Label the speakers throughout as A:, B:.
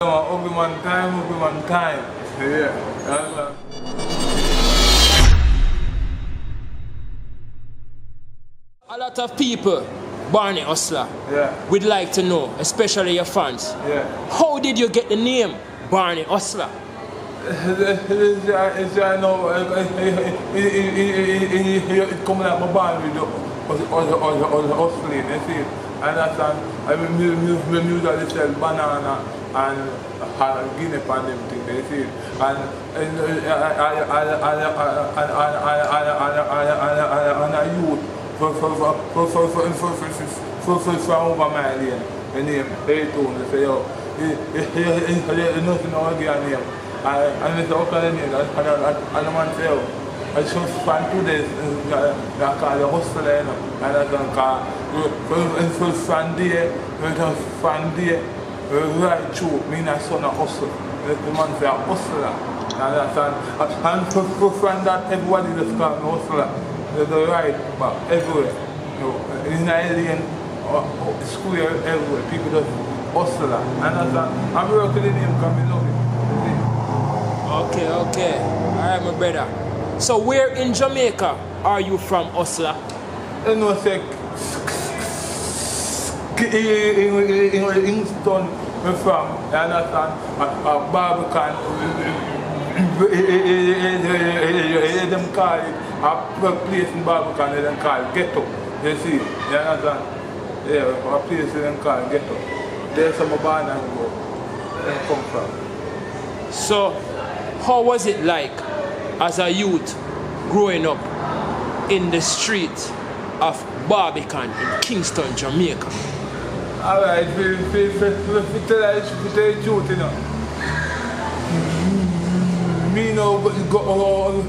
A: Ugly man time, ugly man time. Yeah.
B: A lot of people, Barney Hustler, would like to know, especially your fans.
A: Yeah.
B: How did you get the name Barney Hustler?
A: It's I know it coming out my band with the hustling, you see. And that's I mean music sell banana and guinea pan them thing, you see. And I youth from over my lane, the name Aytoon, they say yo, nothing I'll get a name. And it's all kind of name, and the man say yo, I just find 2 days, I call the hustler, you know, and I don't call, so fan day, right through, me and my son a hustle, the man say a hustler, and for friend that everybody just call me hustler, the right back, everywhere, you know, in alien, square, everywhere, people just hustler, and I'm working the name because I love it.
B: Okay. Alright, my brother. So where in Jamaica are you from, Hustler?
A: You know, say, Kingston, we're from, you understand, Barbican, them call it, a place in Barbican, they them call it Ghetto, you see, you understand? Yeah, a place they them call it Ghetto. There's some barn and go, they come from.
B: So, how was it like as a youth growing up in the street of Barbican in Kingston, Jamaica?
A: Alright, we tell the truth, you know. Me no go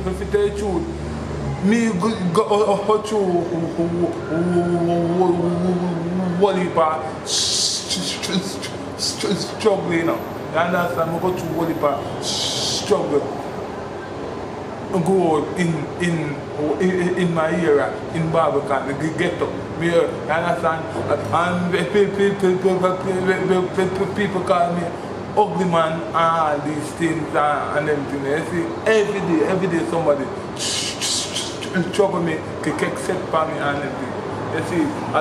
A: if you tell the truth. Me go through one heap of struggle, you know. You understand? I go through one heap of struggle. Go in my era in Barbican, the ghetto. Me, you understand? And people call me ugly man and all these things and everything. You see, every day somebody trouble me, kick set for me and everything. You see, I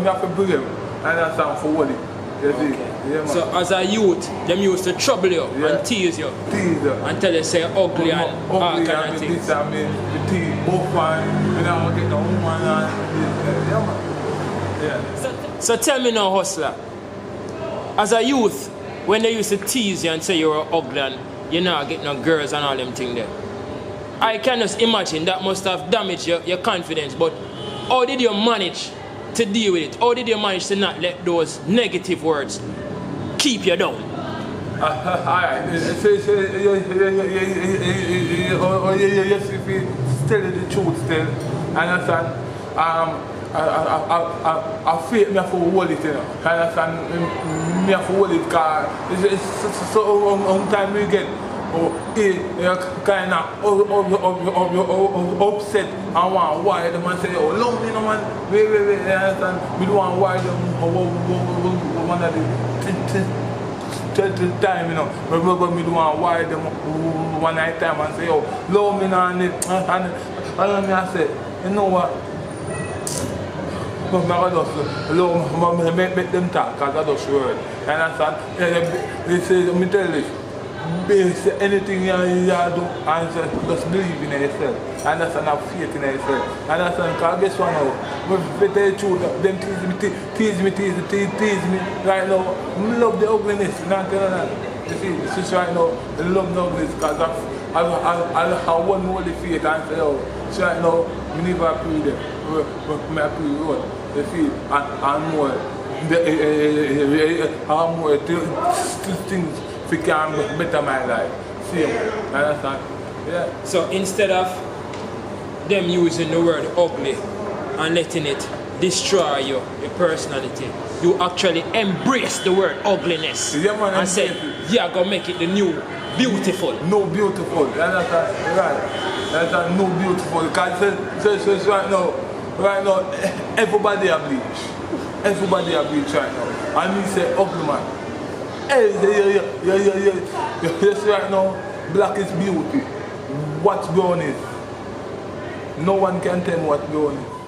A: have to bring them and understand for what it. You see. Yeah, man.
B: So as a youth, them used to trouble you and tease you. And tell you say ugly and all kind of things.
A: This and me, the teeth, both one, when I get the woman and yeah, man. Yeah.
B: So tell me now, Hustler, as a youth, when they used to tease you and say you were ugly and you're not getting no girls and all them things there, I can just imagine that must have damaged your confidence, but how did you manage to deal with it? How did you manage to not let those negative words keep you down?
A: Alright, yes, if you tell the truth still, understand, I feel me have to hold it, you know, understand, me have to hold it because it's so on time we get, kind of upset and want why the man say, oh, love me, no man, wait, understand, we don't want why them, one of the time, you know, we don't want why them one night time and say, oh, love me, and I say, you know what? I make them talk because I just word. You understand? They say, let me tell you this. Anything you do, and just believe in yourself. And that's enough faith in yourself. And that's because guess what now? If they tell you truth, them tease me. Right now, I love the ugliness. You know what I'm saying? You see, it's just right now, I love the ugliness because I have one holy faith and say, oh, so right now, we never pray them. We pray road. You see, and more. And more things. We can better my life. See you, understand? Yeah.
B: So instead of them using the word ugly and letting it destroy your personality, you actually embrace the word ugliness.
A: Yeah, man,
B: and say, yeah, go make it the new beautiful.
A: No beautiful, you understand? Right. That's no beautiful. Because right now, everybody a bleach. Everybody a bleach right now. And me say ugly man. Hey, yes, right now, black is beauty. What's brown is? No one can tell me what brown is.